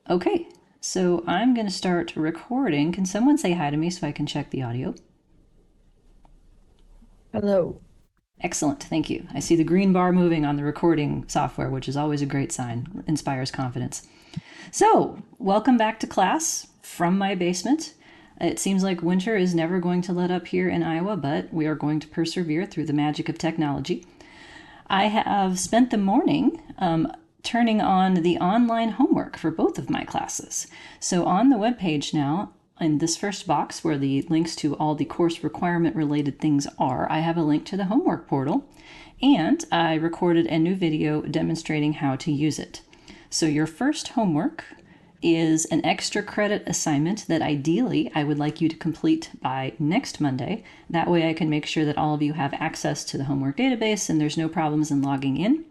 Okay, so I'm going to start recording. Can someone say hi to me so I can check the audio? Hello. Excellent, thank you. I see the green bar moving on the recording software, which is always a great sign, inspires confidence. So, welcome back to class from my basement. It seems like winter is never going to let up here in Iowa, but we are going to persevere through the magic of technology. I have spent the morning turning on the online homework for both of my classes. So on the webpage now, in this first box where the links to all the course requirement related things are, I have a link to the homework portal, and I recorded a new video demonstrating how to use it. So your first homework is an extra credit assignment that ideally I would like you to complete by next Monday. That way I can make sure that all of you have access to the homework database and there's no problems in logging in.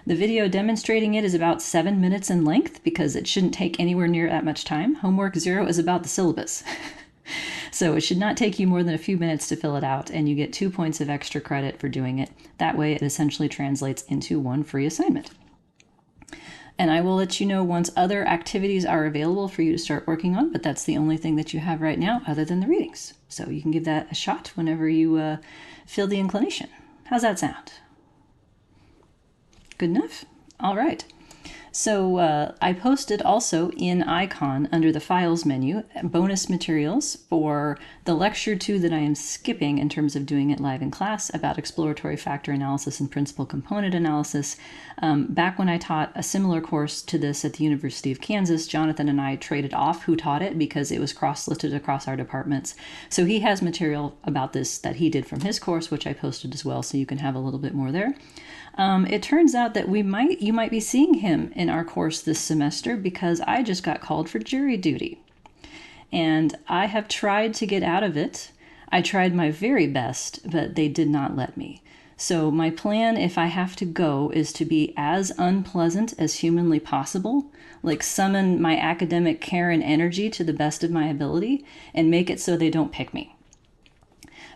The video demonstrating it is about 7 minutes in length because it shouldn't take anywhere near that much time. Homework 0 is about the syllabus. So it should not take you more than a few minutes to fill it out, and you get 2 points of extra credit for doing it. That way it essentially translates into one free assignment. And I will let you know once other activities are available for you to start working on, but that's the only thing that you have right now other than the readings. So you can give that a shot whenever you feel the inclination. How's that sound? Good enough? All right. So I posted also in Icon under the Files menu bonus materials for the lecture 2 that I am skipping in terms of doing it live in class about exploratory factor analysis and principal component analysis. Back when I taught a similar course to this at the University of Kansas, Jonathan and I traded off who taught it because it was cross-listed across our departments. So he has material about this that he did from his course, which I posted as well, so you can have a little bit more there. It turns out that you might be seeing him in our course this semester because I just got called for jury duty. And I have tried to get out of it. I tried my very best, but they did not let me. So my plan, if I have to go, is to be as unpleasant as humanly possible, like summon my academic Karen energy to the best of my ability and make it so they don't pick me.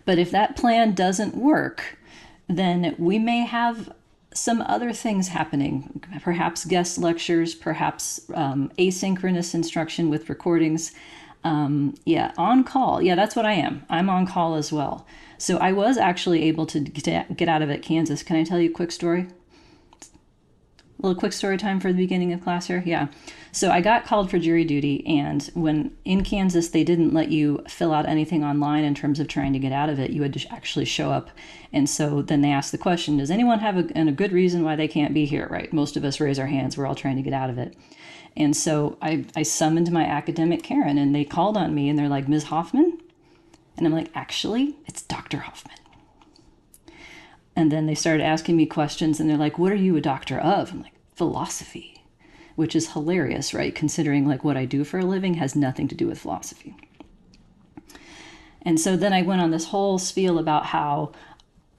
But if that plan doesn't work, then we may have some other things happening, perhaps guest lectures, perhaps asynchronous instruction with recordings. Yeah, on call. Yeah, that's what I am. I'm on call as well. So I was actually able to get out of it, Kansas. Can I tell you a quick story? A little quick story time for the beginning of class here. Yeah. So I got called for jury duty, and when in Kansas they didn't let you fill out anything online in terms of trying to get out of it, you had to actually show up. And so then they asked the question, does anyone have a good reason why they can't be here, right? Most of us raise our hands. We're all trying to get out of it. And so I summoned my academic Karen, and they called on me, and they're like, Ms. Hoffman? And I'm like, actually, it's Dr. Hoffman. And then they started asking me questions, and they're like, what are you a doctor of? I'm like, philosophy, which is hilarious, right? Considering like what I do for a living has nothing to do with philosophy. And so then I went on this whole spiel about how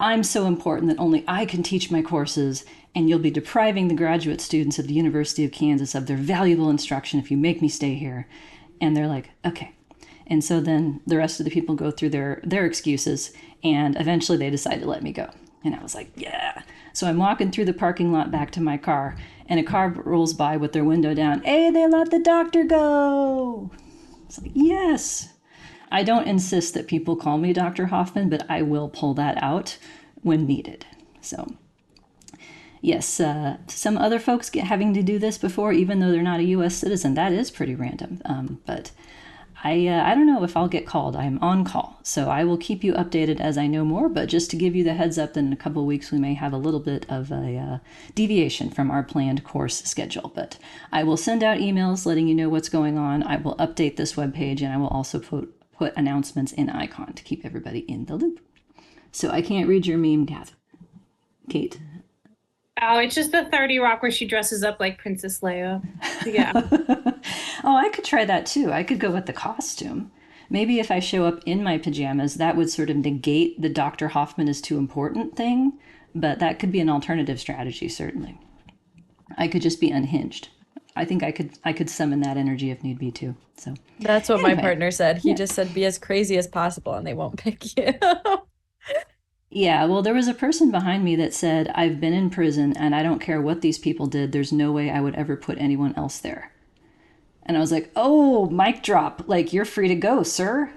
I'm so important that only I can teach my courses, and you'll be depriving the graduate students of the University of Kansas of their valuable instruction if you make me stay here. And they're like, okay. And so then the rest of the people go through their excuses, and eventually they decide to let me go. And I was like, yeah. So I'm walking through the parking lot back to my car, and a car rolls by with their window down. Hey, they let the doctor go. It's like, yes. I don't insist that people call me Dr. Hoffman, but I will pull that out when needed. So, yes, some other folks having to do this before, even though they're not a U.S. citizen. That is pretty random. But I don't know if I'll get called. I'm on call, so I will keep you updated as I know more. But just to give you the heads up that in a couple of weeks we may have a little bit of a deviation from our planned course schedule. But I will send out emails letting you know what's going on. I will update this webpage, and I will also put announcements in Icon to keep everybody in the loop. So I can't read your meme, Kate. Oh, it's just the 30 Rock where she dresses up like Princess Leia. Yeah. Oh, I could try that too. I could go with the costume. Maybe if I show up in my pajamas, that would sort of negate the Dr. Hoffman is too important thing, but that could be an alternative strategy, certainly. I could just be unhinged. I think I could summon that energy if need be too. So That's what my anyway, partner said. He yeah. just said, be as crazy as possible and they won't pick you. Yeah, well, there was a person behind me that said, I've been in prison and I don't care what these people did. There's no way I would ever put anyone else there. And I was like, oh, mic drop. Like, you're free to go, sir.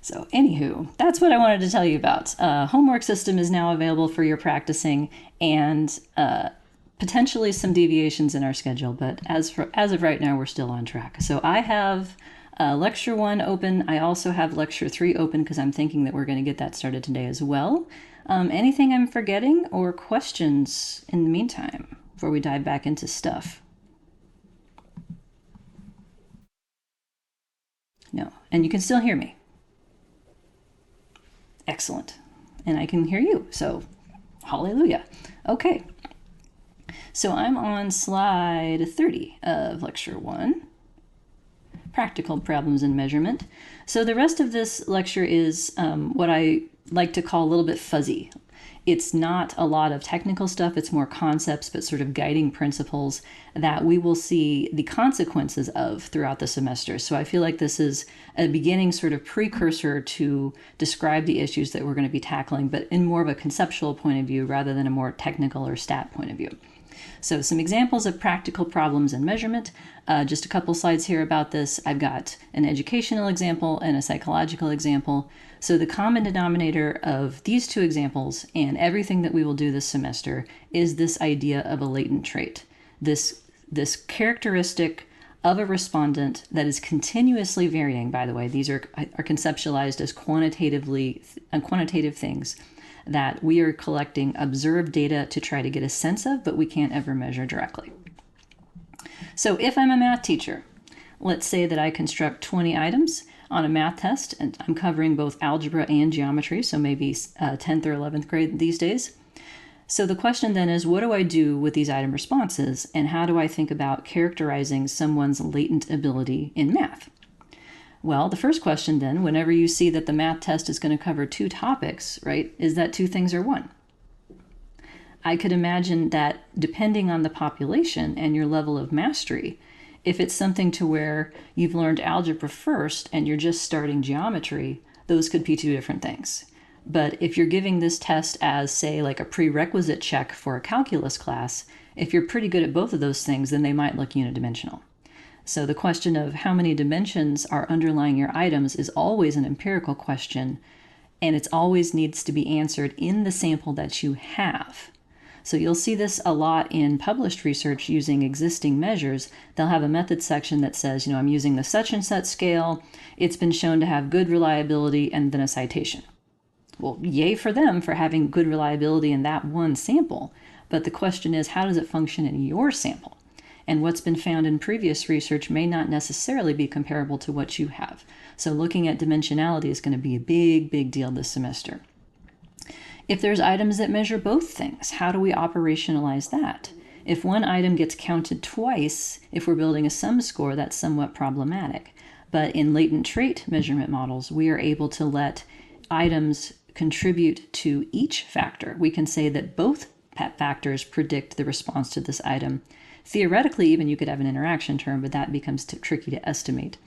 So anywho, that's what I wanted to tell you about. Homework system is now available for your practicing, and potentially some deviations in our schedule, but as of right now, we're still on track. So I have lecture 1 open. I also have lecture 3 open because I'm thinking that we're going to get that started today as well. Anything I'm forgetting or questions in the meantime before we dive back into stuff? No, and you can still hear me. Excellent. And I can hear you, so hallelujah. Okay, so I'm on slide 30 of lecture 1, practical problems in measurement. So the rest of this lecture is what I like to call a little bit fuzzy. It's not a lot of technical stuff, it's more concepts, but sort of guiding principles that we will see the consequences of throughout the semester. So I feel like this is a beginning sort of precursor to describe the issues that we're going to be tackling, but in more of a conceptual point of view rather than a more technical or stat point of view. So some examples of practical problems in measurement. Just a couple slides here about this. I've got an educational example and a psychological example. So the common denominator of these two examples and everything that we will do this semester is this idea of a latent trait. This characteristic of a respondent that is continuously varying, by the way. These are conceptualized as quantitative things that we are collecting observed data to try to get a sense of, but we can't ever measure directly. So if I'm a math teacher, let's say that I construct 20 items on a math test, and I'm covering both algebra and geometry, so maybe 10th or 11th grade these days. So the question then is, what do I do with these item responses, and how do I think about characterizing someone's latent ability in math? Well, the first question then, whenever you see that the math test is going to cover 2 topics, right, is that 2 things or 1? I could imagine that depending on the population and your level of mastery, if it's something to where you've learned algebra first and you're just starting geometry, those could be 2 different things. But if you're giving this test as, say, like a prerequisite check for a calculus class, if you're pretty good at both of those things, then they might look unidimensional. So the question of how many dimensions are underlying your items is always an empirical question, and it always needs to be answered in the sample that you have. So you'll see this a lot in published research using existing measures. They'll have a method section that says, I'm using the such and such scale. It's been shown to have good reliability, and then a citation. Well, yay for them for having good reliability in that one sample. But the question is, how does it function in your sample? And what's been found in previous research may not necessarily be comparable to what you have. So looking at dimensionality is going to be a big, big deal this semester. If there's items that measure both things, how do we operationalize that? If one item gets counted twice, if we're building a sum score, that's somewhat problematic. But in latent trait measurement models, we are able to let items contribute to each factor. We can say that both factors predict the response to this item. Theoretically, even you could have an interaction term, but that becomes tricky to estimate.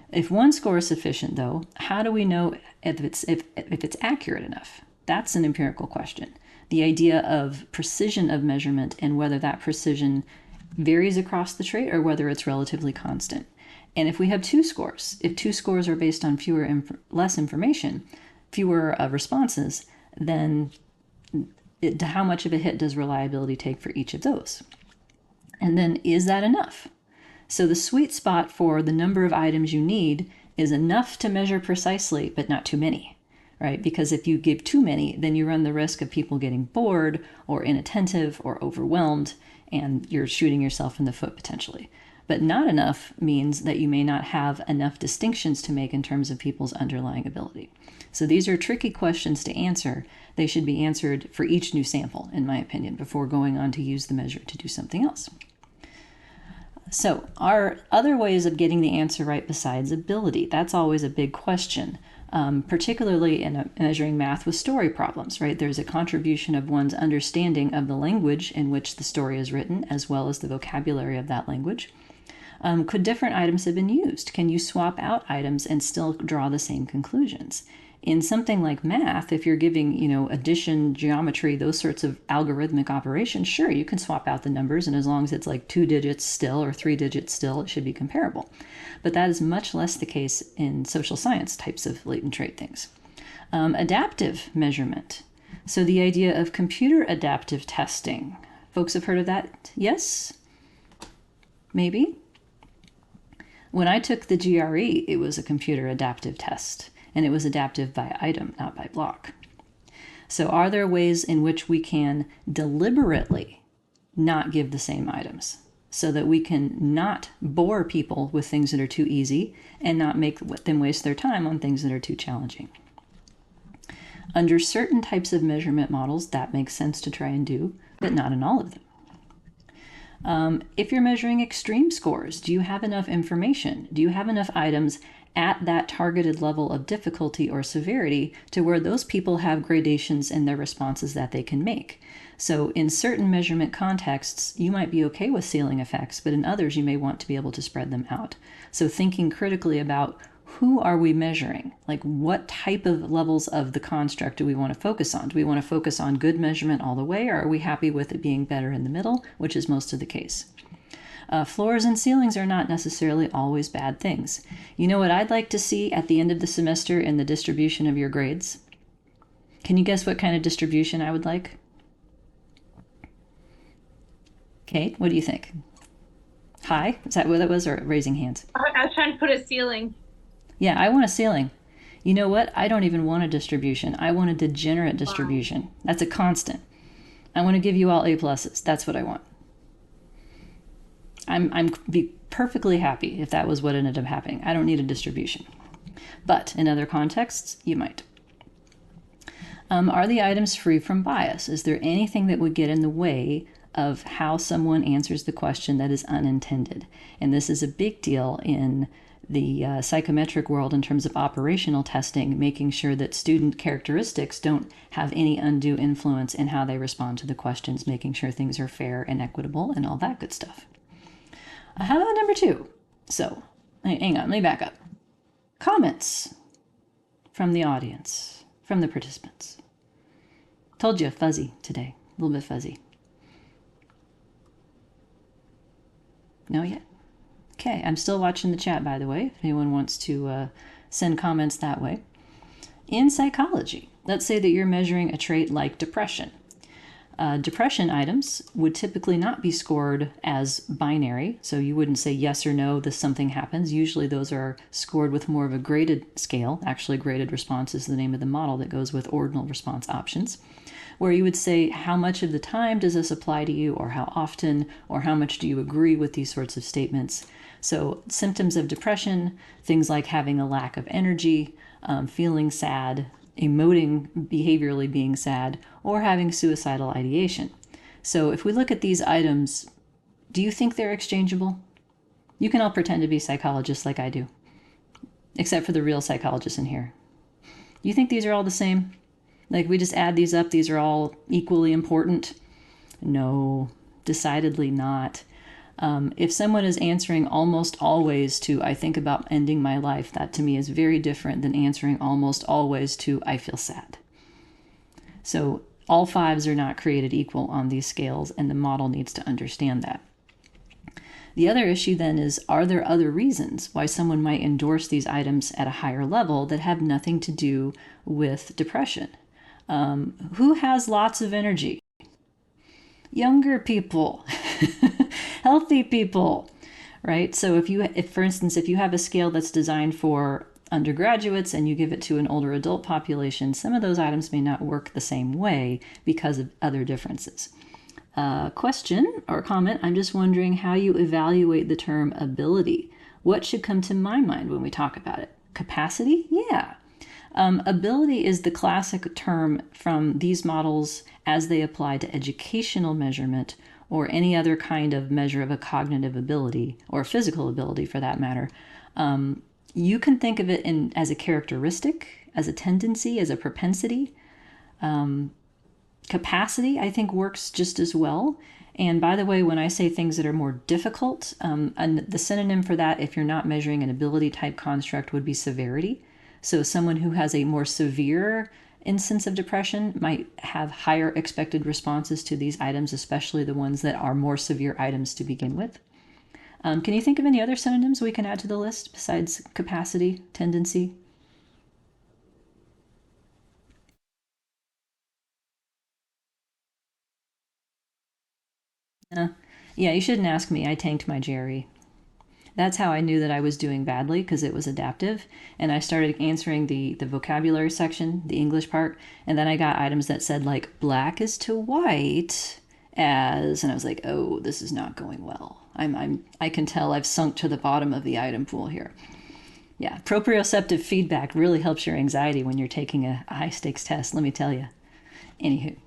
If one score is sufficient, though, how do we know if it's accurate enough? That's an empirical question. The idea of precision of measurement and whether that precision varies across the trait or whether it's relatively constant. And if we have 2 scores, if 2 scores are based on less information, fewer responses, then how much of a hit does reliability take for each of those? And then, is that enough? So the sweet spot for the number of items you need is enough to measure precisely, but not too many, right? Because if you give too many, then you run the risk of people getting bored or inattentive or overwhelmed, and you're shooting yourself in the foot potentially. But not enough means that you may not have enough distinctions to make in terms of people's underlying ability. So these are tricky questions to answer. They should be answered for each new sample, in my opinion, before going on to use the measure to do something else. So are other ways of getting the answer right besides ability? That's always a big question, particularly in measuring math with story problems, right? There's a contribution of one's understanding of the language in which the story is written, as well as the vocabulary of that language. Could different items have been used? Can you swap out items and still draw the same conclusions? In something like math, if you're giving, addition, geometry, those sorts of algorithmic operations, sure, you can swap out the numbers, and as long as it's like 2 digits still or 3 digits still, it should be comparable. But that is much less the case in social science types of latent trait things. Adaptive measurement. So the idea of computer adaptive testing. Folks have heard of that? Yes? Maybe? When I took the GRE, it was a computer adaptive test, and it was adaptive by item, not by block. So are there ways in which we can deliberately not give the same items so that we can not bore people with things that are too easy and not make them waste their time on things that are too challenging? Under certain types of measurement models, that makes sense to try and do, but not in all of them. If you're measuring extreme scores, do you have enough information? Do you have enough items at that targeted level of difficulty or severity to where those people have gradations in their responses that they can make? So in certain measurement contexts, you might be okay with ceiling effects, but in others, you may want to be able to spread them out. So thinking critically about who are we measuring? Like what type of levels of the construct do we want to focus on? Do we want to focus on good measurement all the way, or are we happy with it being better in the middle, which is most of the case? Floors and ceilings are not necessarily always bad things. You know what I'd like to see at the end of the semester in the distribution of your grades? Can you guess what kind of distribution I would like? Kate, what do you think? High? Is that what it was, or raising hands? I was trying to put a ceiling. Yeah, I want a ceiling. You know what? I don't even want a distribution. I want a degenerate distribution. That's a constant. I want to give you all A pluses. That's what I want. I'm be perfectly happy if that was what ended up happening. I don't need a distribution. But in other contexts, you might. Are the items free from bias? Is there anything that would get in the way of how someone answers the question that is unintended? And this is a big deal in the psychometric world in terms of operational testing, making sure that student characteristics don't have any undue influence in how they respond to the questions, making sure things are fair and equitable and all that good stuff. How about number 2? So, hang on, let me back up. Comments from the audience, from the participants. Told you, fuzzy today, a little bit fuzzy. No yet? Okay, I'm still watching the chat, by the way, if anyone wants to send comments that way. In psychology, let's say that you're measuring a trait like depression. Depression items would typically not be scored as binary, so you wouldn't say yes or no, this something happens. Usually those are scored with more of a graded scale. Actually, graded response is the name of the model that goes with ordinal response options, where you would say how much of the time does this apply to you, or how often, or how much do you agree with these sorts of statements. So symptoms of depression, things like having a lack of energy, feeling sad, emoting, behaviorally being sad, or having suicidal ideation. So if we look at these items, do you think they're exchangeable? You can all pretend to be psychologists like I do, except for the real psychologists in here. You think these are all the same? Like we just add these up, these are all equally important? No, decidedly not. If someone is answering almost always to, I think about ending my life, that to me is very different than answering almost always to, I feel sad. So all 5s are not created equal on these scales, and the model needs to understand that. The other issue then is, are there other reasons why someone might endorse these items at a higher level that have nothing to do with depression? Who has lots of energy? Younger people. Healthy people, right? So if for instance, if you have a scale that's designed for undergraduates and you give it to an older adult population, some of those items may not work the same way because of other differences. Question or comment, I'm just wondering how you evaluate the term ability. What should come to my mind when we talk about it? Capacity? Yeah. Ability is the classic term from these models as they apply to educational measurement or any other kind of measure of a cognitive ability or physical ability for that matter. You can think of it as a characteristic, as a tendency, as a propensity. Capacity, I think, works just as well. And by the way, when I say things that are more difficult, and the synonym for that, if you're not measuring an ability type construct, would be severity. So someone who has a more severe instance of depression might have higher expected responses to these items, especially the ones that are more severe items to begin with. Can you think of any other synonyms we can add to the list besides capacity, tendency? Yeah, you shouldn't ask me. I tanked my Jerry. That's how I knew that I was doing badly, because it was adaptive. And I started answering the vocabulary section, the English part, and then I got items that said like black is to white as, and I was like, oh, this is not going well. I can tell I've sunk to the bottom of the item pool here. Yeah, proprioceptive feedback really helps your anxiety when you're taking a high stakes test, let me tell you. Anywho.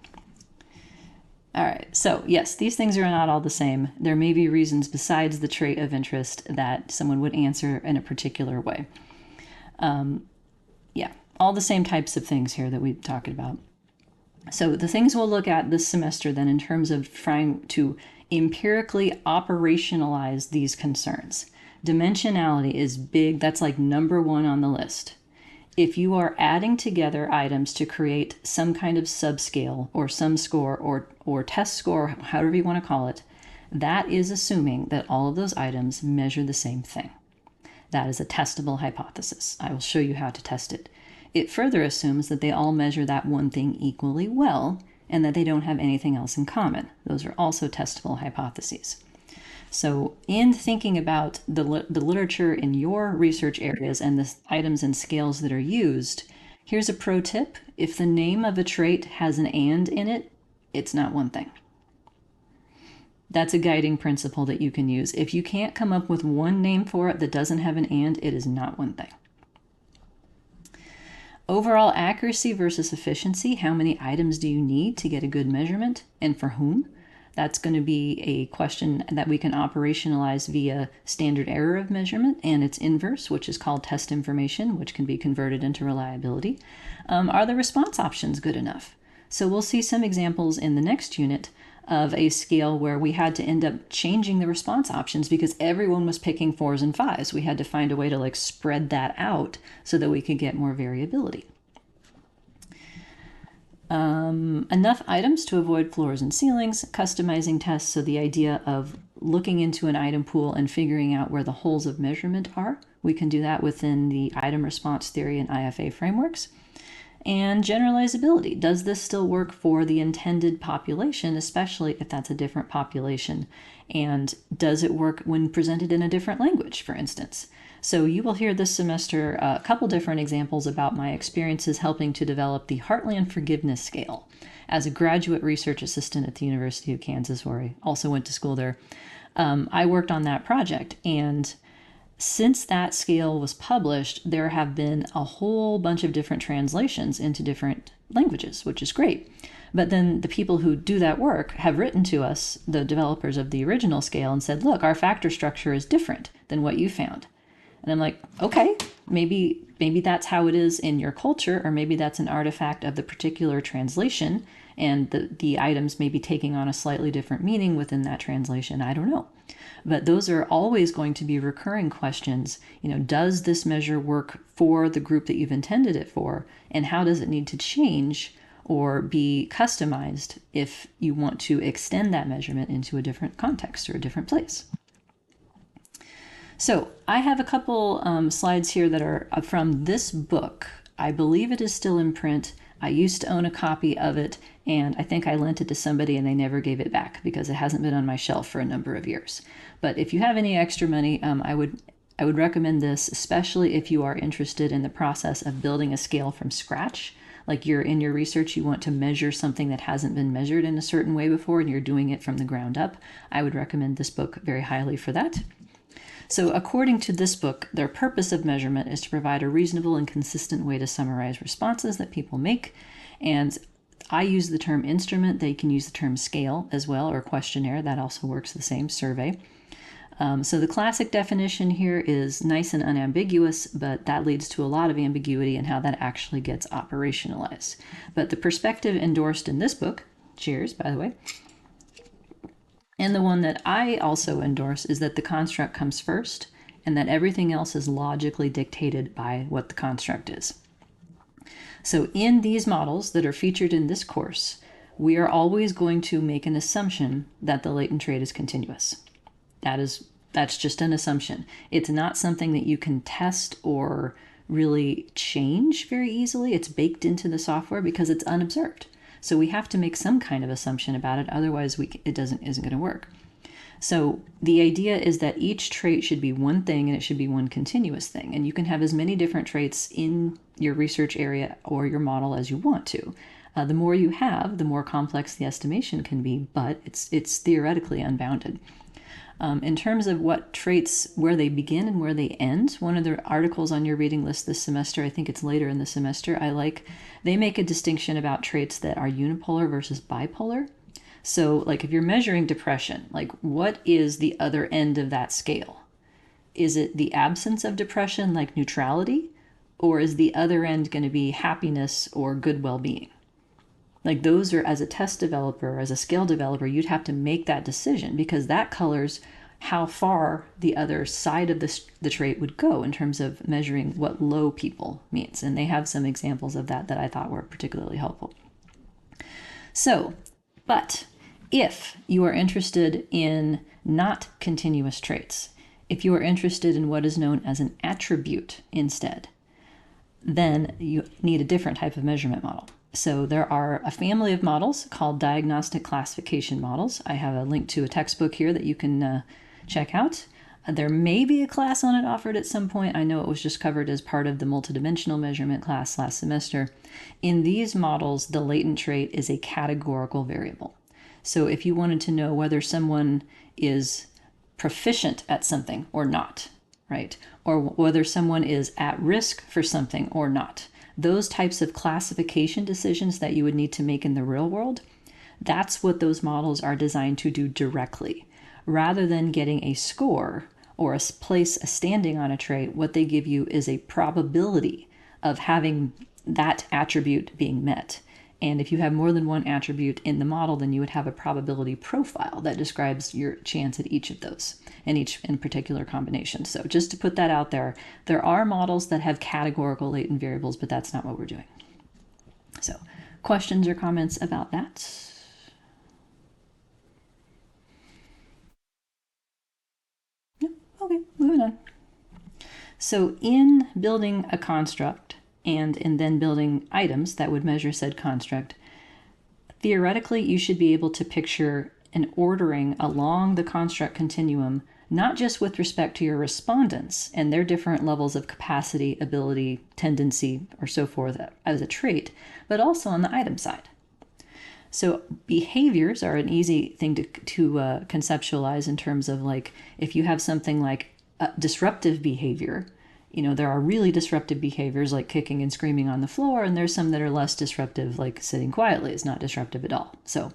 All right, so yes, these things are not all the same. There may be reasons besides the trait of interest that someone would answer in a particular way. Yeah, all the same types of things here that we've talked about. So the things we'll look at this semester then in terms of trying to empirically operationalize these concerns. Dimensionality is big, that's like number one on the list. If you are adding together items to create some kind of subscale or some score or test score, however you want to call it, that is assuming that all of those items measure the same thing. That is a testable hypothesis. I will show you how to test it. It further assumes that they all measure that one thing equally well and that they don't have anything else in common. Those are also testable hypotheses. So in thinking about the literature in your research areas and the items and scales that are used, here's a pro tip. If the name of a trait has an and in it, it's not one thing. That's a guiding principle that you can use. If you can't come up with one name for it that doesn't have an and, it is not one thing. Overall accuracy versus efficiency. How many items do you need to get a good measurement, and for whom? That's going to be a question that we can operationalize via standard error of measurement and its inverse, which is called test information, which can be converted into reliability. Are the response options good enough? So we'll see some examples in the next unit of a scale where we had to end up changing the response options because everyone was picking 4s and 5s. We had to find a way to spread that out so that we could get more variability. Enough items to avoid floors and ceilings, customizing tests. So the idea of looking into an item pool and figuring out where the holes of measurement are. We can do that within the item response theory and IFA frameworks. And generalizability. Does this still work for the intended population, especially if that's a different population? And does it work when presented in a different language, for instance? So you will hear this semester a couple different examples about my experiences helping to develop the Heartland Forgiveness Scale. As a graduate research assistant at the University of Kansas, where I also went to school there, I worked on that project. And since that scale was published, there have been a whole bunch of different translations into different languages, which is great. But then the people who do that work have written to us, the developers of the original scale, and said, look, our factor structure is different than what you found. And I'm like, okay, maybe that's how it is in your culture, or maybe that's an artifact of the particular translation, and the items may be taking on a slightly different meaning within that translation. I don't know. But those are always going to be recurring questions. Does this measure work for the group that you've intended it for? And how does it need to change or be customized if you want to extend that measurement into a different context or a different place? So I have a couple slides here that are from this book. I believe it is still in print. I used to own a copy of it, and I think I lent it to somebody and they never gave it back because it hasn't been on my shelf for a number of years. But if you have any extra money, I would recommend this, especially if you are interested in the process of building a scale from scratch. Like you're in your research, you want to measure something that hasn't been measured in a certain way before, and you're doing it from the ground up. I would recommend this book very highly for that. So according to this book, their purpose of measurement is to provide a reasonable and consistent way to summarize responses that people make. And I use the term instrument. They can use the term scale as well, or questionnaire. That also works the same, survey. So the classic definition here is nice and unambiguous, but that leads to a lot of ambiguity in how that actually gets operationalized. But the perspective endorsed in this book, cheers, by the way, and the one that I also endorse is that the construct comes first and that everything else is logically dictated by what the construct is. So in these models that are featured in this course, we are always going to make an assumption that the latent trait is continuous. That's just an assumption. It's not something that you can test or really change very easily. It's baked into the software because it's unobserved. So we have to make some kind of assumption about it, otherwise it isn't going to work. So the idea is that each trait should be one thing and it should be one continuous thing. And you can have as many different traits in your research area or your model as you want to. The more you have, the more complex the estimation can be, but it's theoretically unbounded. In terms of what traits, where they begin and where they end, one of the articles on your reading list this semester, I think it's later in the semester, they make a distinction about traits that are unipolar versus bipolar. So like if you're measuring depression, like what is the other end of that scale? Is it the absence of depression, like neutrality? Or is the other end going to be happiness or good well-being? Like those are, as a test developer, as a scale developer, you'd have to make that decision because that colors how far the other side of the trait would go in terms of measuring what low people means. And they have some examples of that I thought were particularly helpful. So, but if you are interested in not continuous traits, if you are interested in what is known as an attribute instead, then you need a different type of measurement model. So there are a family of models called diagnostic classification models. I have a link to a textbook here that you can check out. There may be a class on it offered at some point. I know it was just covered as part of the multidimensional measurement class last semester. In these models, the latent trait is a categorical variable. So if you wanted to know whether someone is proficient at something or not, right? Or whether someone is at risk for something or not, those types of classification decisions that you would need to make in the real world, that's what those models are designed to do directly. Rather than getting a score or a standing on a trait, what they give you is a probability of having that attribute being met. And if you have more than one attribute in the model, then you would have a probability profile that describes your chance at each of those and each in particular combination. So just to put that out there are models that have categorical latent variables, but that's not what we're doing. So questions or comments about that? No? Okay, moving on. So in building a construct, and in then building items that would measure said construct, theoretically, you should be able to picture an ordering along the construct continuum, not just with respect to your respondents and their different levels of capacity, ability, tendency, or so forth as a trait, but also on the item side. So behaviors are an easy thing to conceptualize in terms of like, if you have something like disruptive behavior, there are really disruptive behaviors like kicking and screaming on the floor, and there's some that are less disruptive, like sitting quietly is not disruptive at all. So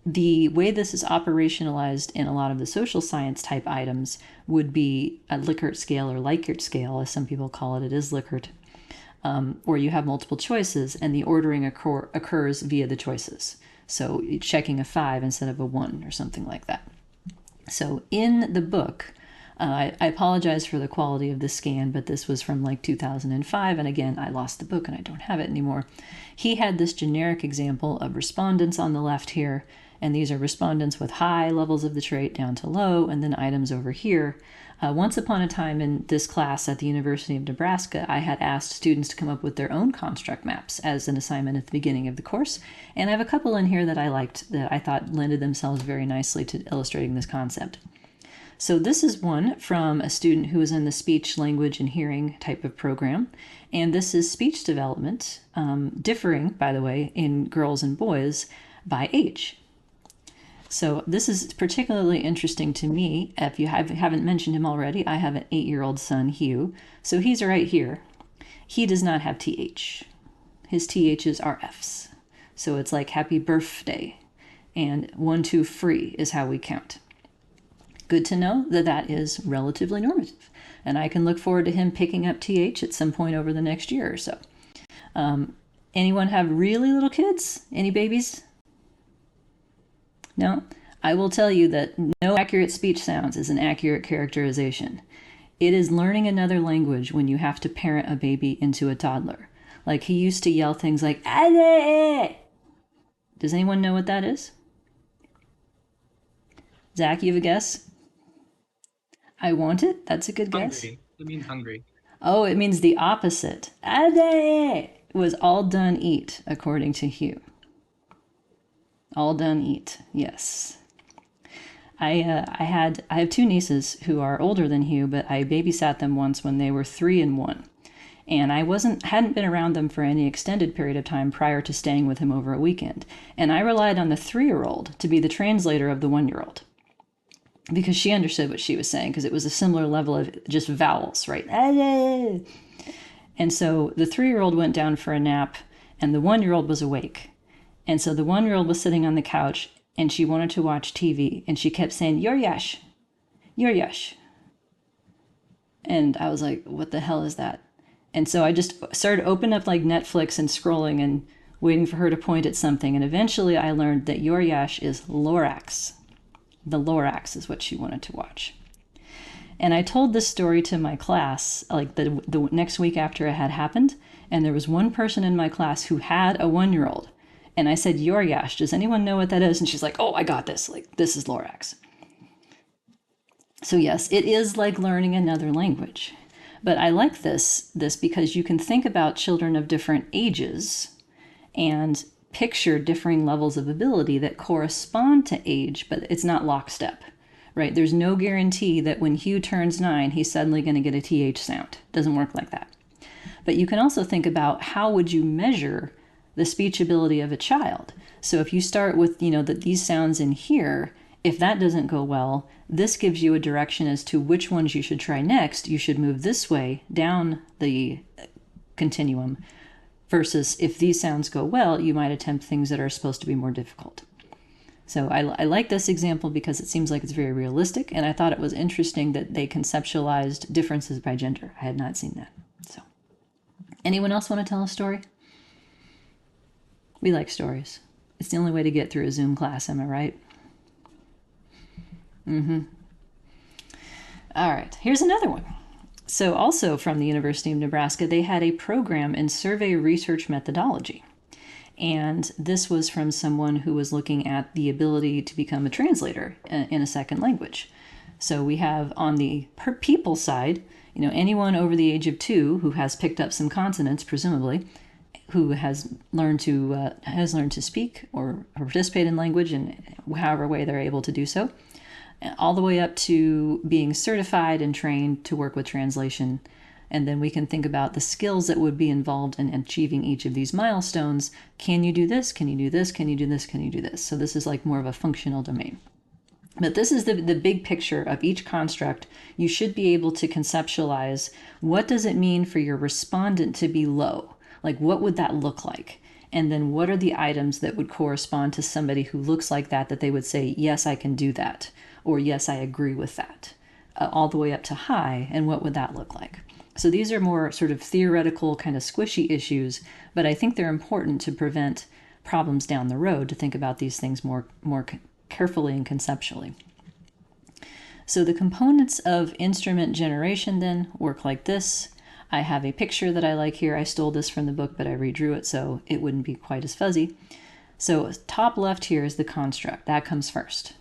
the way this is operationalized in a lot of the social science type items would be a Likert scale or Likert scale, as some people call it. It is Likert, where you have multiple choices and the ordering occurs via the choices. So checking a 5 instead of a 1 or something like that. So in the book, I apologize for the quality of the scan, but this was from like 2005. And again, I lost the book and I don't have it anymore. He had this generic example of respondents on the left here. And these are respondents with high levels of the trait down to low, and then items over here. Once upon a time in this class at the University of Nebraska, I had asked students to come up with their own construct maps as an assignment at the beginning of the course. And I have a couple in here that I liked that I thought lended themselves very nicely to illustrating this concept. So this is one from a student who is in the speech, language, and hearing type of program. And this is speech development, differing, by the way, in girls and boys by age. So this is particularly interesting to me. If you haven't mentioned him already, I have an 8-year-old son, Hugh. So he's right here. He does not have TH. His THs are Fs. So it's like happy birthday. And 1, 2, free is how we count. Good to know that that is relatively normative. And I can look forward to him picking up TH at some point over the next year or so. Anyone have really little kids? Any babies? No? I will tell you that no accurate speech sounds is an accurate characterization. It is learning another language when you have to parent a baby into a toddler. Like he used to yell things like, "Ale!" Does anyone know what that is? Zach, you have a guess? I want it? That's a good guess. Hungry. It means hungry. Oh, it means the opposite. "Ale!" was all done eat, according to Hugh. All done eat, yes. I have two nieces who are older than Hugh, but I babysat them once when they were 3 and 1. And I hadn't been around them for any extended period of time prior to staying with him over a weekend. And I relied on the 3-year-old to be the translator of the 1-year-old because she understood what she was saying because it was a similar level of just vowels, right? And so the 3-year-old went down for a nap and the 1-year-old was awake. And so the 1-year-old was sitting on the couch and she wanted to watch TV and she kept saying, "Yuryash, Yuryash." And I was like, what the hell is that? And so I just started opening up like Netflix and scrolling and waiting for her to point at something. And eventually I learned that Yuryash is Lorax. The Lorax is what she wanted to watch. And I told this story to my class like the next week after it had happened. And there was one person in my class who had a 1-year-old. And I said, "Yuryash, does anyone know what that is?" And she's like, "Oh, I got this. Like, this is Lorax." So yes, it is like learning another language. But I like this because you can think about children of different ages and picture differing levels of ability that correspond to age, but it's not lockstep, right? There's no guarantee that when Hugh turns 9, he's suddenly going to get a TH sound. It doesn't work like that. But you can also think about how would you measure the speech ability of a child. So if you start with, these sounds in here, if that doesn't go well, this gives you a direction as to which ones you should try next. You should move this way down the continuum versus if these sounds go well, you might attempt things that are supposed to be more difficult. So I like this example because it seems like it's very realistic, and I thought it was interesting that they conceptualized differences by gender. I had not seen that. So, anyone else want to tell a story? We like stories. It's the only way to get through a Zoom class, am I right? All right, here's another one. So also from the University of Nebraska, they had a program in survey research methodology. And this was from someone who was looking at the ability to become a translator in a second language. So we have on the people side, anyone over the age of 2 who has picked up some consonants, presumably, who has learned to speak or participate in language in however way they're able to do so, all the way up to being certified and trained to work with translation. And then we can think about the skills that would be involved in achieving each of these milestones. Can you do this? Can you do this? Can you do this? Can you do this? So this is like more of a functional domain. But this is the big picture of each construct. You should be able to conceptualize what does it mean for your respondent to be low? Like what would that look like? And then what are the items that would correspond to somebody who looks like that they would say, yes, I can do that, or yes, I agree with that, all the way up to high, and what would that look like? So these are more sort of theoretical, kind of squishy issues, but I think they're important to prevent problems down the road, to think about these things more carefully and conceptually. So the components of instrument generation then work like this. I have a picture that I like here. I stole this from the book, but I redrew it so it wouldn't be quite as fuzzy. So top left here is the construct. That comes first.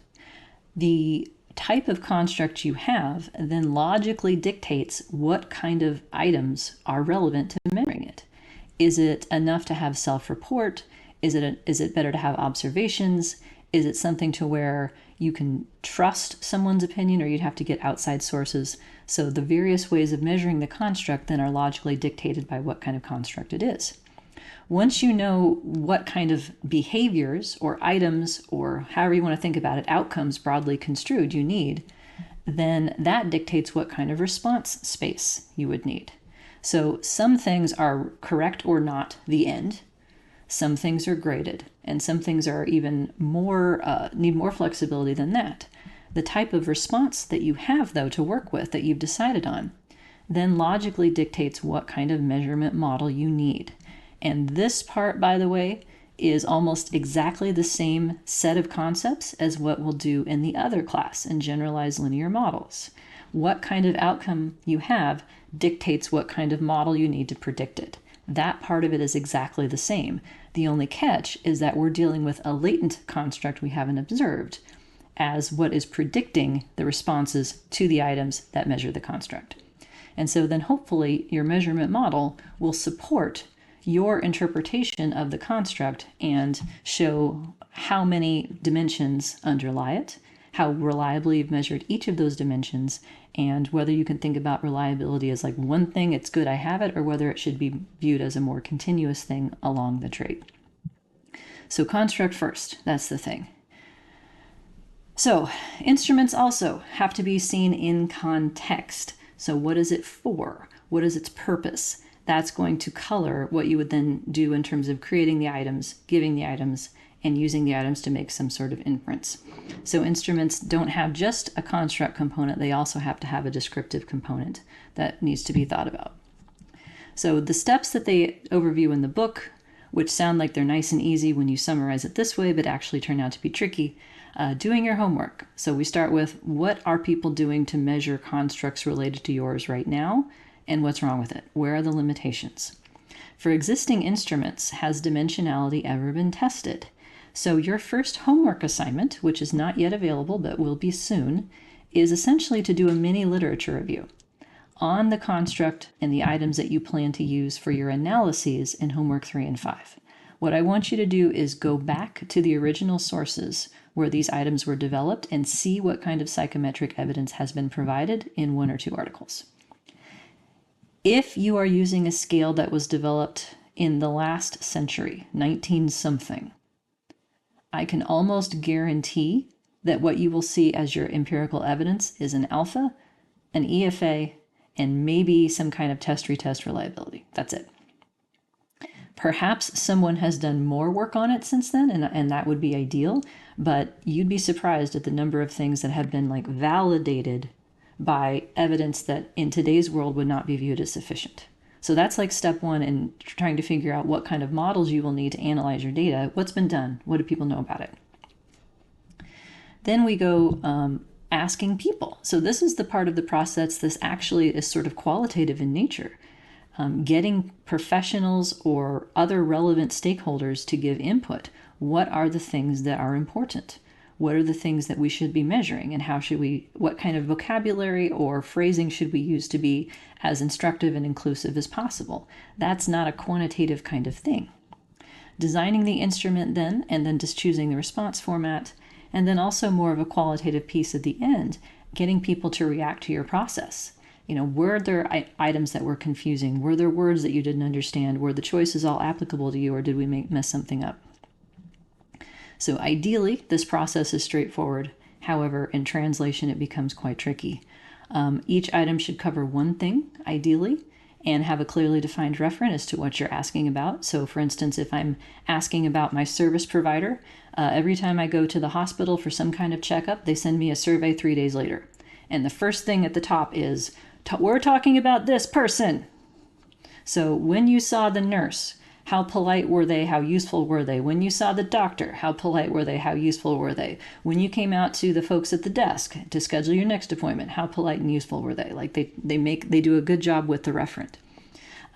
The type of construct you have then logically dictates what kind of items are relevant to measuring it. Is it enough to have self-report? Is it better to have observations? Is it something to where you can trust someone's opinion, or you'd have to get outside sources? So the various ways of measuring the construct then are logically dictated by what kind of construct it is. Once you know what kind of behaviors or items, or however you want to think about it, outcomes broadly construed you need, then that dictates what kind of response space you would need. So some things are correct or not the end. Some things are graded, and some things are even more, need more flexibility than that. The type of response that you have, though, to work with that you've decided on, then logically dictates what kind of measurement model you need. And this part, by the way, is almost exactly the same set of concepts as what we'll do in the other class in generalized linear models. What kind of outcome you have dictates what kind of model you need to predict it. That part of it is exactly the same. The only catch is that we're dealing with a latent construct we haven't observed as what is predicting the responses to the items that measure the construct. And so then hopefully your measurement model will support your interpretation of the construct and show how many dimensions underlie it, how reliably you've measured each of those dimensions, and whether you can think about reliability as like one thing, it's good I have it, or whether it should be viewed as a more continuous thing along the trait. So construct first, that's the thing. So instruments also have to be seen in context. So what is it for? What is its purpose? That's going to color what you would then do in terms of creating the items, giving the items, and using the items to make some sort of inference. So instruments don't have just a construct component, they also have to have a descriptive component that needs to be thought about. So the steps that they overview in the book, which sound like they're nice and easy when you summarize it this way, but actually turn out to be tricky, doing your homework. So we start with, what are people doing to measure constructs related to yours right now? And what's wrong with it? Where are the limitations? For existing instruments, has dimensionality ever been tested? So your first homework assignment, which is not yet available but will be soon, is essentially to do a mini literature review on the construct and the items that you plan to use for your analyses in homework 3 and 5. What I want you to do is go back to the original sources where these items were developed and see what kind of psychometric evidence has been provided in 1 or 2 articles. If you are using a scale that was developed in the last century, 19 something, I can almost guarantee that what you will see as your empirical evidence is an alpha, an EFA, and maybe some kind of test-retest reliability. That's it. Perhaps someone has done more work on it since then, and that would be ideal, but you'd be surprised at the number of things that have been like validated by evidence that in today's world would not be viewed as sufficient. So that's like step 1 in trying to figure out what kind of models you will need to analyze your data. What's been done? What do people know about it? Then we go asking people. So this is the part of the process this actually is sort of qualitative in nature. Getting professionals or other relevant stakeholders to give input. What are the things that are important? What are the things that we should be measuring, and what kind of vocabulary or phrasing should we use to be as instructive and inclusive as possible? That's not a quantitative kind of thing. Designing the instrument then, and then just choosing the response format, and then also more of a qualitative piece at the end, getting people to react to your process. Were there items that were confusing? Were there words that you didn't understand? Were the choices all applicable to you, or did we mess something up? So ideally, this process is straightforward. However, in translation, it becomes quite tricky. Each item should cover one thing, ideally, and have a clearly defined referent as to what you're asking about. So for instance, if I'm asking about my service provider, every time I go to the hospital for some kind of checkup, they send me a survey 3 days later. And the first thing at the top is, we're talking about this person. So when you saw the nurse, how polite were they? How useful were they? When you saw the doctor, how polite were they? How useful were they? When you came out to the folks at the desk to schedule your next appointment, how polite and useful were they? Like they do a good job with the referent.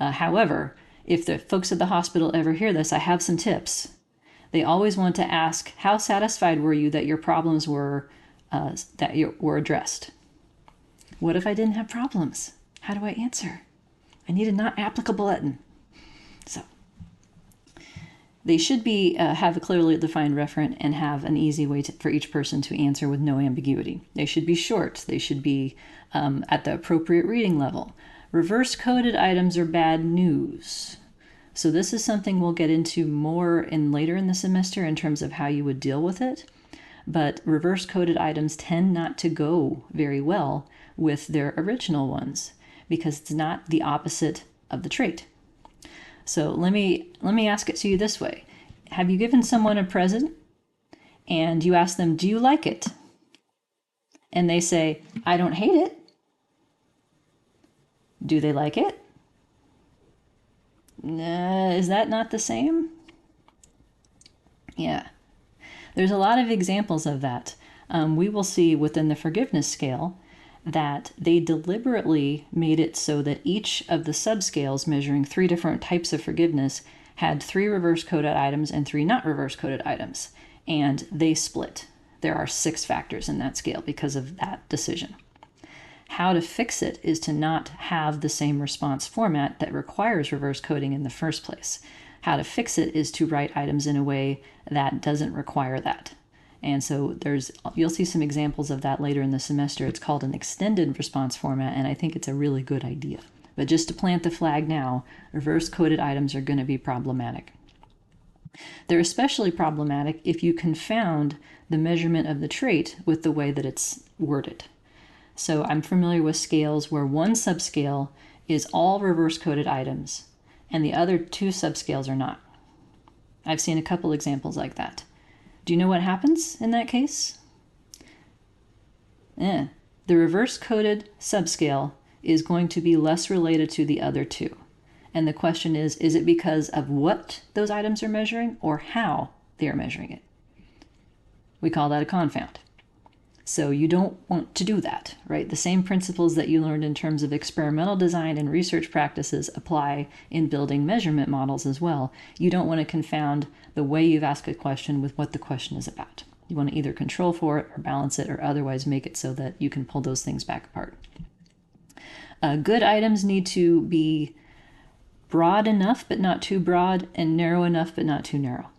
However, if the folks at the hospital ever hear this, I have some tips. They always want to ask, how satisfied were you that your problems were addressed? What if I didn't have problems? How do I answer? I need a not applicable button. So they should be have a clearly defined referent and have an easy way for each person to answer with no ambiguity. They should be short. They should be at the appropriate reading level. Reverse coded items are bad news. So this is something we'll get into more later in the semester in terms of how you would deal with it. But reverse coded items tend not to go very well with their original ones because it's not the opposite of the trait. So let me ask it to you this way. Have you given someone a present and you ask them, do you like it? And they say, I don't hate it. Do they like it? Is that not the same? Yeah. There's a lot of examples of that. We will see within the forgiveness scale that they deliberately made it so that each of the subscales measuring 3 different types of forgiveness had 3 reverse coded items and 3 not reverse coded items. And they split. There are 6 factors in that scale because of that decision. How to fix it is to not have the same response format that requires reverse coding in the first place. How to fix it is to write items in a way that doesn't require that. And so you'll see some examples of that later in the semester. It's called an extended response format, and I think it's a really good idea. But just to plant the flag now, reverse coded items are going to be problematic. They're especially problematic if you confound the measurement of the trait with the way that it's worded. So I'm familiar with scales where one subscale is all reverse coded items and the other 2 subscales are not. I've seen a couple examples like that. Do you know what happens in that case? The reverse coded subscale is going to be less related to the other 2. And the question is it because of what those items are measuring or how they are measuring it? We call that a confound. So you don't want to do that, right? The same principles that you learned in terms of experimental design and research practices apply in building measurement models as well. You don't want to confound the way you've asked a question with what the question is about. You want to either control for it or balance it or otherwise make it so that you can pull those things back apart. Good items need to be broad enough but not too broad and narrow enough but not too narrow.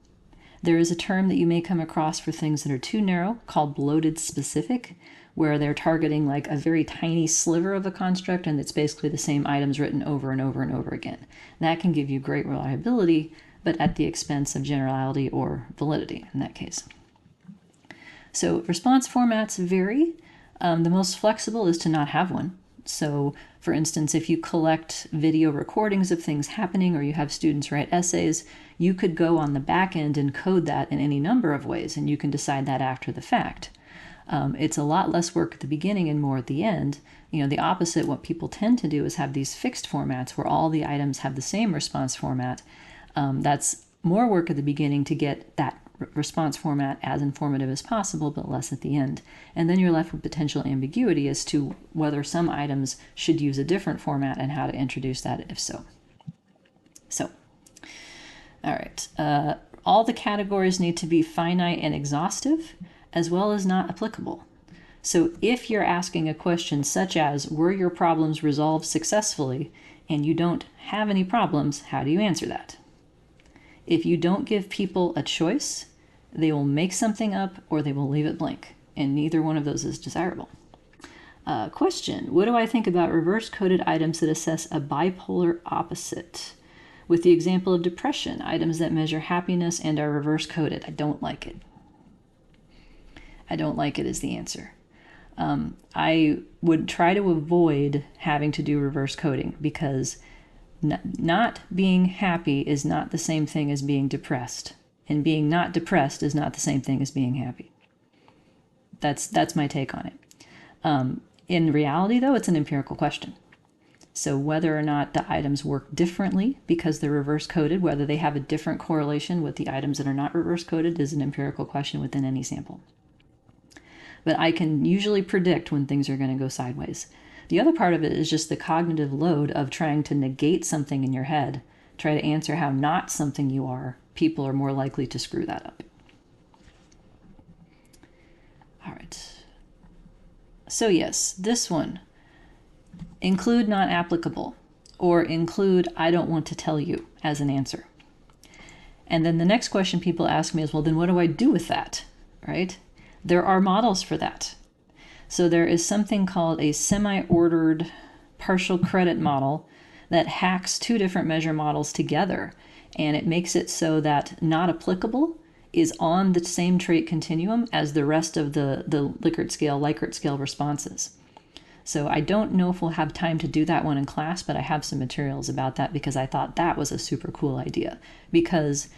There is a term that you may come across for things that are too narrow called bloated specific, where they're targeting like a very tiny sliver of a construct and it's basically the same items written over and over and over again. That can give you great reliability, but at the expense of generality or validity in that case. So response formats vary. The most flexible is to not have one. So for instance, if you collect video recordings of things happening or you have students write essays, you could go on the back end and code that in any number of ways, and you can decide that after the fact. It's a lot less work at the beginning and more at the end. The opposite, what people tend to do is have these fixed formats where all the items have the same response format. That's more work at the beginning to get that response format as informative as possible, but less at the end. And then you're left with potential ambiguity as to whether some items should use a different format and how to introduce that if so. All right. All the categories need to be finite and exhaustive, as well as not applicable. So if you're asking a question such as, were your problems resolved successfully, and you don't have any problems, how do you answer that? If you don't give people a choice, they will make something up or they will leave it blank, and neither one of those is desirable. Question, what do I think about reverse-coded items that assess a bipolar opposite? With the example of depression, items that measure happiness and are reverse-coded. I don't like it. I don't like it is the answer. I would try to avoid having to do reverse coding because not being happy is not the same thing as being depressed. And being not depressed is not the same thing as being happy. That's my take on it. In reality, though, it's an empirical question. So whether or not the items work differently because they're reverse coded, whether they have a different correlation with the items that are not reverse coded is an empirical question within any sample. But I can usually predict when things are going to go sideways. The other part of it is just the cognitive load of trying to negate something in your head, try to answer how not something you are. People are more likely to screw that up. All right. So yes, this one. Include not applicable, or include I don't want to tell you as an answer. And then the next question people ask me is, well, then what do I do with that, right? There are models for that. So there is something called a semi-ordered partial credit model that hacks 2 different measure models together, and it makes it so that not applicable is on the same trait continuum as the rest of the Likert scale responses. So I don't know if we'll have time to do that one in class, but I have some materials about that because I thought that was a super cool idea. Because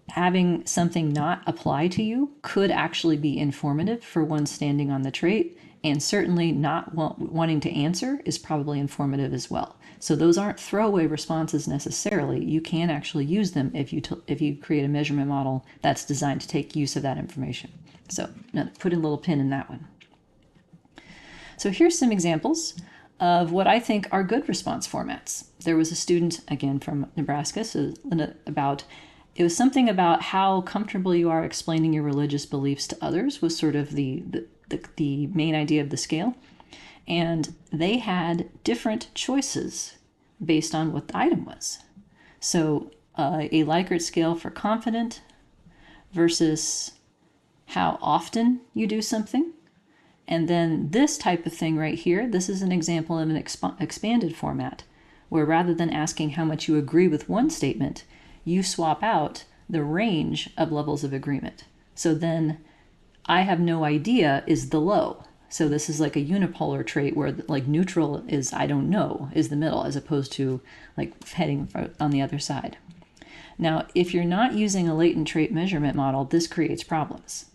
having something not apply to you could actually be informative for one standing on the trait And certainly not wanting to answer is probably informative as well. So those aren't throwaway responses necessarily. You can actually use them if you create a measurement model that's designed to take use of that information. So now put a little pin in that one. So here's some examples of what I think are good response formats. There was a student, again from Nebraska, so it was something about how comfortable you are explaining your religious beliefs to others was sort of the main idea of the scale. And they had different choices based on what the item was. So a Likert scale for confident versus how often you do something. And then this type of thing right here, this is an example of an expanded format, where rather than asking how much you agree with one statement, you swap out the range of levels of agreement. So then I have no idea is the low. So this is like a unipolar trait where like neutral is I don't know is the middle, as opposed to like heading on the other side. Now, if you're not using a latent trait measurement model, this creates problems.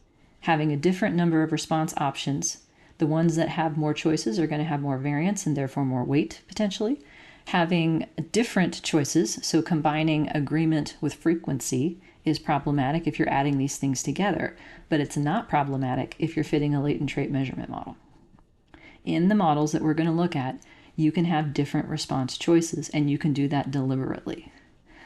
Having a different number of response options, the ones that have more choices are going to have more variance and therefore more weight potentially. Having different choices, so combining agreement with frequency, is problematic if you're adding these things together, but it's not problematic if you're fitting a latent trait measurement model. In the models that we're going to look at, you can have different response choices, and you can do that deliberately.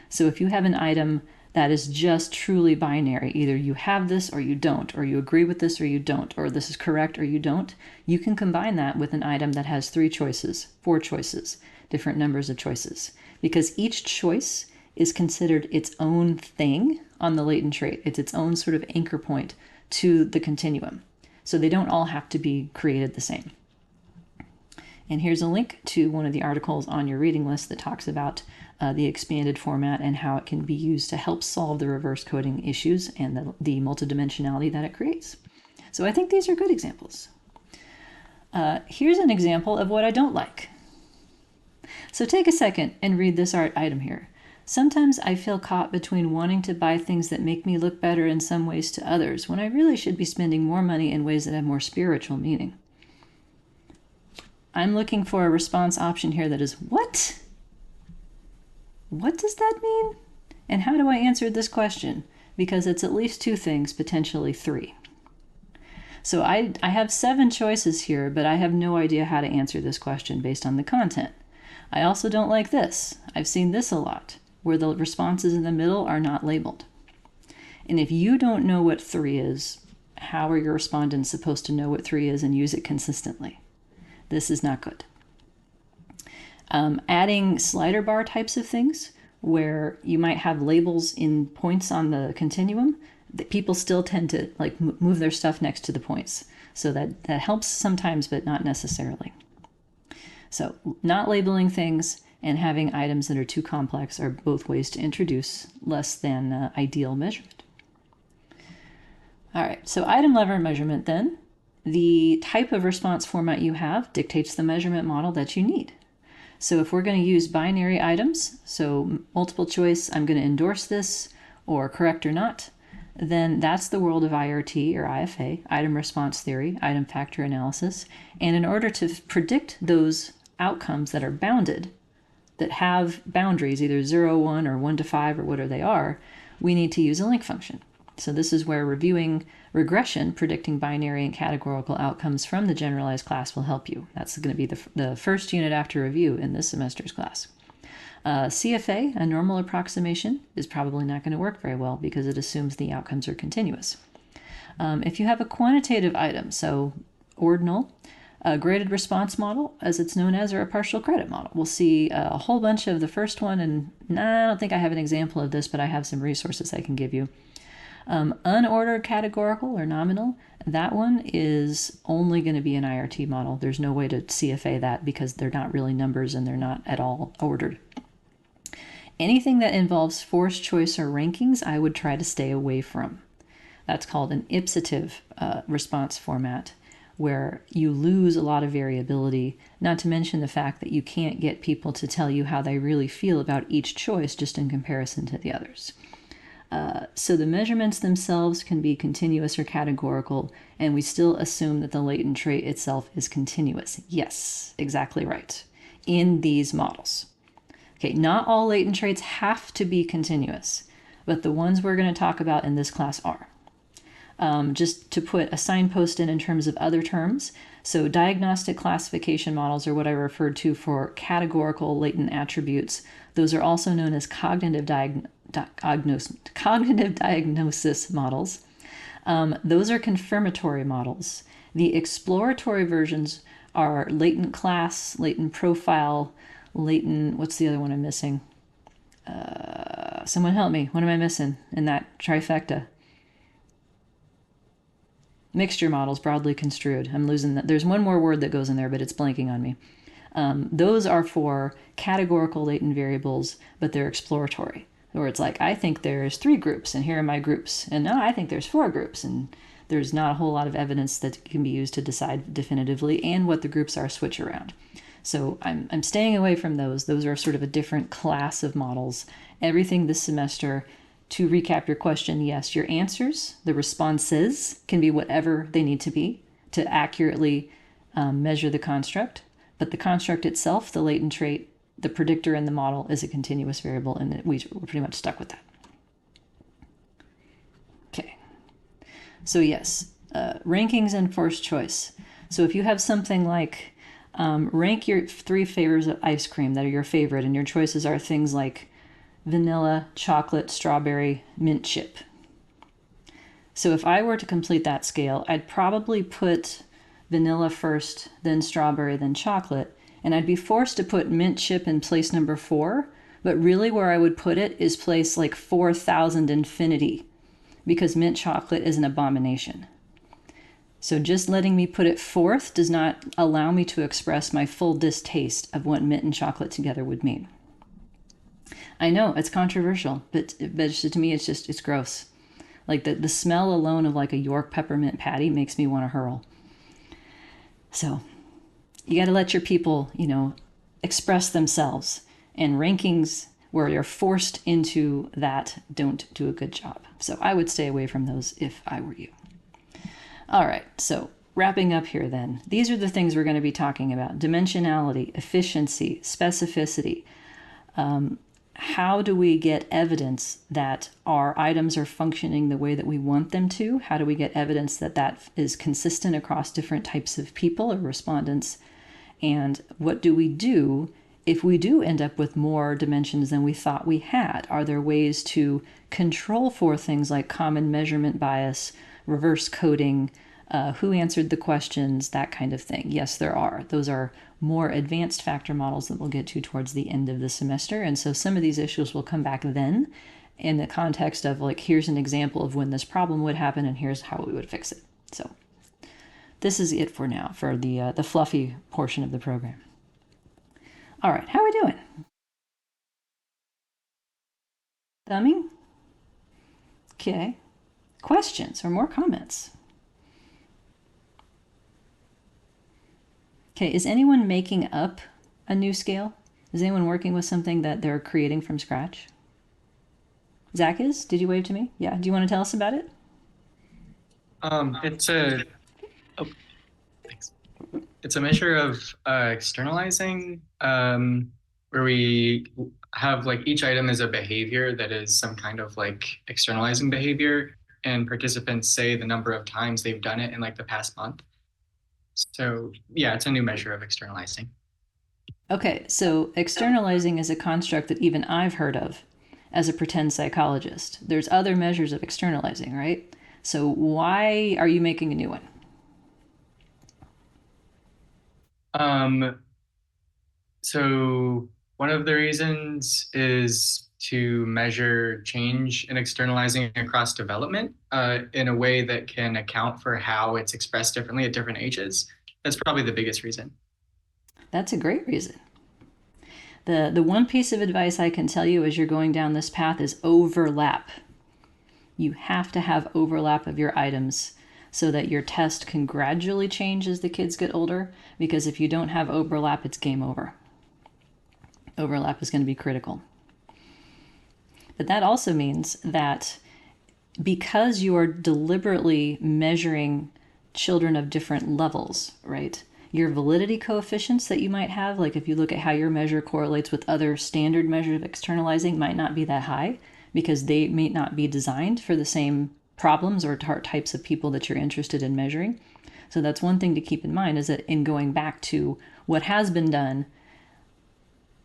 So if you have an item that is just truly binary, either you have this or you don't, or you agree with this or you don't, or this is correct or you don't, you can combine that with an item that has 3 choices, 4 choices, different numbers of choices, because each choice is considered its own thing on the latent trait. It's its own sort of anchor point to the continuum. So they don't all have to be created the same. And here's a link to one of the articles on your reading list that talks about the expanded format and how it can be used to help solve the reverse coding issues and the multidimensionality that it creates. So I think these are good examples. Here's an example of what I don't like. So take a second and read this art item here. Sometimes I feel caught between wanting to buy things that make me look better in some ways to others, when I really should be spending more money in ways that have more spiritual meaning. I'm looking for a response option here that is, what? What does that mean? And how do I answer this question? Because it's at least 2 things, potentially 3. So I have 7 choices here, but I have no idea how to answer this question based on the content. I also don't like this. I've seen this a lot, where the responses in the middle are not labeled. And if you don't know what 3 is, how are your respondents supposed to know what 3 is and use it consistently? This is not good. Adding slider bar types of things, where you might have labels in points on the continuum, that people still tend to like move their stuff next to the points. So that helps sometimes, but not necessarily. So not labeling things and having items that are too complex are both ways to introduce less than ideal measurement. All right, so item level measurement then. The type of response format you have dictates the measurement model that you need. So if we're going to use binary items, so multiple choice, I'm going to endorse this, or correct or not, then that's the world of IRT or IFA, item response theory, item factor analysis. And in order to predict those outcomes that are bounded, that have boundaries, either 0, 1, or 1 to 5, or whatever they are, we need to use a link function. So this is where reviewing regression, predicting binary and categorical outcomes from the generalized class will help you. That's going to be the first unit after review in this semester's class. CFA, a normal approximation, is probably not going to work very well because it assumes the outcomes are continuous. If you have a quantitative item, so ordinal, a graded response model, as it's known as, or a partial credit model. We'll see a whole bunch of the first one, and I don't think I have an example of this, but I have some resources I can give you. Unordered categorical or nominal, that one is only going to be an IRT model. There's no way to CFA that because they're not really numbers and they're not at all ordered. Anything that involves forced choice or rankings, I would try to stay away from. That's called an ipsative response format, where you lose a lot of variability, not to mention the fact that you can't get people to tell you how they really feel about each choice just in comparison to the others. So the measurements themselves can be continuous or categorical, and we still assume that the latent trait itself is continuous. Yes, exactly right. In these models. Okay, not all latent traits have to be continuous, but the ones we're going to talk about in this class are. Just to put a signpost in terms of other terms, so diagnostic classification models are what I referred to for categorical latent attributes. Those are also known as cognitive diagnosis models. Those are confirmatory models. The exploratory versions are latent class, latent profile, latent, what's the other one I'm missing? Someone help me. What am I missing in that trifecta? Mixture models, broadly construed. I'm losing that. There's one more word that goes in there, but it's blanking on me. Those are for categorical latent variables, but they're exploratory. Where it's like, I think there's 3 groups, and here are my groups. And no, I think there's 4 groups, and there's not a whole lot of evidence that can be used to decide definitively, and what the groups are switch around. So I'm staying away from those. Those are sort of a different class of models. Everything this semester, to recap your question, yes, your answers, the responses, can be whatever they need to be to accurately measure the construct. But the construct itself, the latent trait, the predictor in the model is a continuous variable, and we're pretty much stuck with that. Okay. So yes, rankings and forced choice. So if you have something like rank your 3 flavors of ice cream that are your favorite, and your choices are things like vanilla, chocolate, strawberry, mint chip. So if I were to complete that scale, I'd probably put vanilla first, then strawberry, then chocolate, and I'd be forced to put mint chip in place number 4, but really where I would put it is place like 4,000 infinity, because mint chocolate is an abomination. So just letting me put it 4th does not allow me to express my full distaste of what mint and chocolate together would mean. I know it's controversial, but to me it's gross. Like the smell alone of like a York peppermint patty makes me want to hurl. So you got to let your people, express themselves, and rankings where you're forced into that don't do a good job. So I would stay away from those if I were you. All right, so wrapping up here then, these are the things we're going to be talking about: dimensionality, efficiency, specificity. How do we get evidence that our items are functioning the way that we want them to? How do we get evidence that that is consistent across different types of people or respondents? And what do we do if we do end up with more dimensions than we thought we had? Are there ways to control for things like common measurement bias, reverse coding, who answered the questions, that kind of thing? Yes, there are. Those are more advanced factor models that we'll get to towards the end of the semester. And so some of these issues will come back then in the context of like, here's an example of when this problem would happen and here's how we would fix it. So this is it for now for the fluffy portion of the program. All right, how are we doing? Thumbing? Okay. Questions or more comments? Okay, is anyone making up a new scale? Is anyone working with something that they're creating from scratch? Zach is? Did you wave to me? Yeah. Do you want to tell us about it? It's a thanks. It's a measure of externalizing, where we have like each item is a behavior that is some kind of like externalizing behavior, and participants say the number of times they've done it in like the past month. So yeah, it's a new measure of externalizing. Okay, so externalizing is a construct that even I've heard of as a pretend psychologist. There's other measures of externalizing, right? So why are you making a new one? So one of the reasons is to measure change in externalizing across development in a way that can account for how it's expressed differently at different ages. That's probably the biggest reason. That's a great reason. The one piece of advice I can tell you as you're going down this path is overlap. You have to have overlap of your items so that your test can gradually change as the kids get older, because if you don't have overlap, it's game over. Overlap is going to be critical. But that also means that because you are deliberately measuring children of different levels, right? Your validity coefficients that you might have, like if you look at how your measure correlates with other standard measures of externalizing, might not be that high because they may not be designed for the same problems or types of people that you're interested in measuring. So that's one thing to keep in mind, is that in going back to what has been done,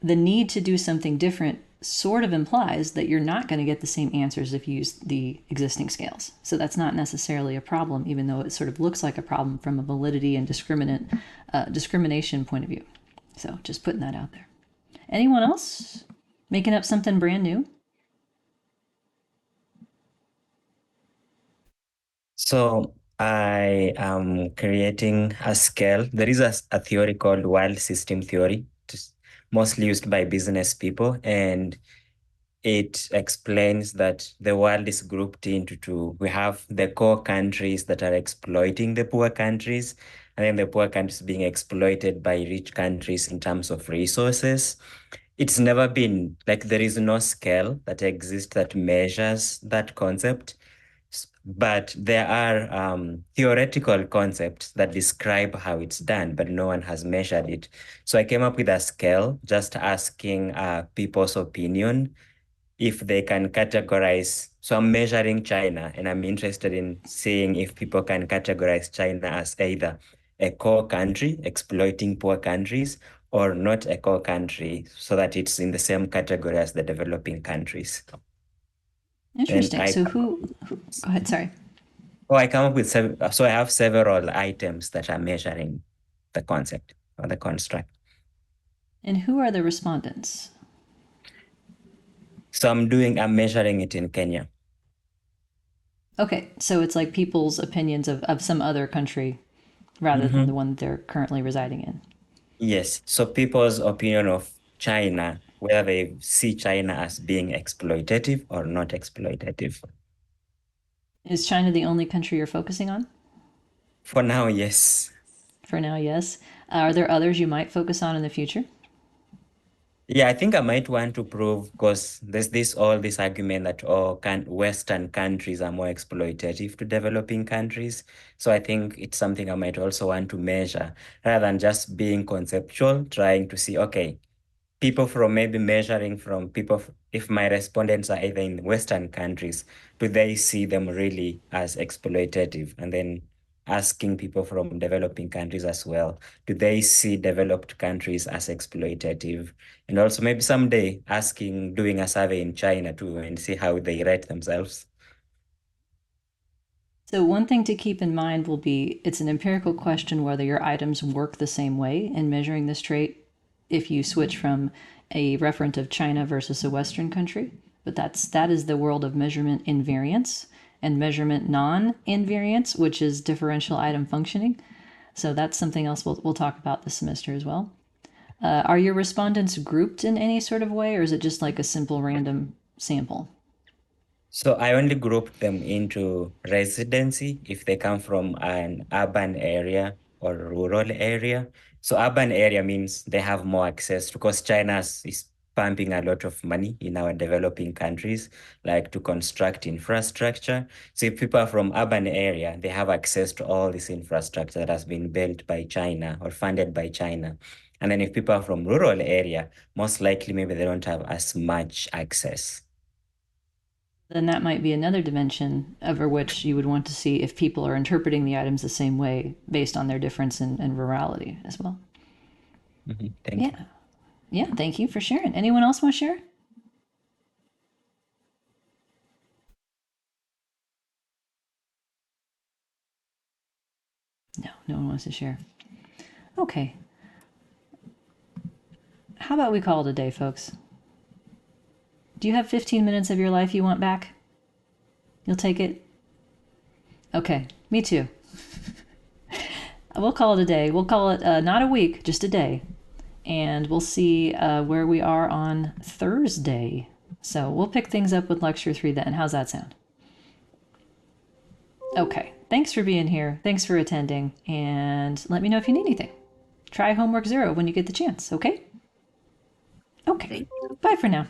the need to do something different sort of implies that you're not going to get the same answers if you use the existing scales. So that's not necessarily a problem, even though it sort of looks like a problem from a validity and discrimination point of view. So just putting that out there. Anyone else making up something brand new? So I am creating a scale. There is a theory called world system theory, mostly used by business people, and it explains that the world is grouped into two. We have the core countries that are exploiting the poor countries, and then the poor countries being exploited by rich countries in terms of resources. It's never been like there is no scale that exists that measures that concept. But there are theoretical concepts that describe how it's done, but no one has measured it. So I came up with a scale, just asking people's opinion if they can categorize. So I'm measuring China, and I'm interested in seeing if people can categorize China as either a core country exploiting poor countries or not a core country, so that it's in the same category as the developing countries. Interesting. And So go ahead, sorry. I come up with so I have several items that are measuring the concept or the construct. And who are the respondents? So I'm measuring it in Kenya. Okay, so it's like people's opinions of some other country rather than the one that they're currently residing in. Yes. So people's opinion of China, whether they see China as being exploitative or not exploitative. Is China the only country you're focusing on? For now, yes. For now, yes. Are there others you might focus on in the future? Yeah, I think I might want to prove, because there's this argument that Western countries are more exploitative to developing countries. So I think it's something I might also want to measure rather than just being conceptual, trying to see, okay, people from maybe measuring from people, if my respondents are either in Western countries, do they see them really as exploitative? And then asking people from developing countries as well, do they see developed countries as exploitative? And also maybe someday doing a survey in China too and see how they rate themselves. So one thing to keep in mind will be it's an empirical question whether your items work the same way in measuring this trait if you switch from a referent of China versus a Western country. But that is the world of measurement invariance and measurement non-invariance, which is differential item functioning. So that's something else we'll talk about this semester as well. Are your respondents grouped in any sort of way, or is it just like a simple random sample? So I only group them into residency if they come from an urban area or rural area. So urban area means they have more access, because China is pumping a lot of money in our developing countries, like to construct infrastructure. So if people are from urban area, they have access to all this infrastructure that has been built by China or funded by China. And then if people are from rural area, most likely maybe they don't have as much access. Then that might be another dimension over which you would want to see if people are interpreting the items the same way based on their difference in rurality as well. Thank you. Yeah, thank you for sharing. Anyone else want to share? No one wants to share. Okay. How about we call it a day, folks? Do you have 15 minutes of your life you want back? You'll take it? Okay, me too. We'll call it a day. We'll call it not a week, just a day. And we'll see where we are on Thursday. So we'll pick things up with Lecture 3 then. How's that sound? Okay, thanks for being here. Thanks for attending. And let me know if you need anything. Try Homework 0 when you get the chance, okay? Okay, bye for now.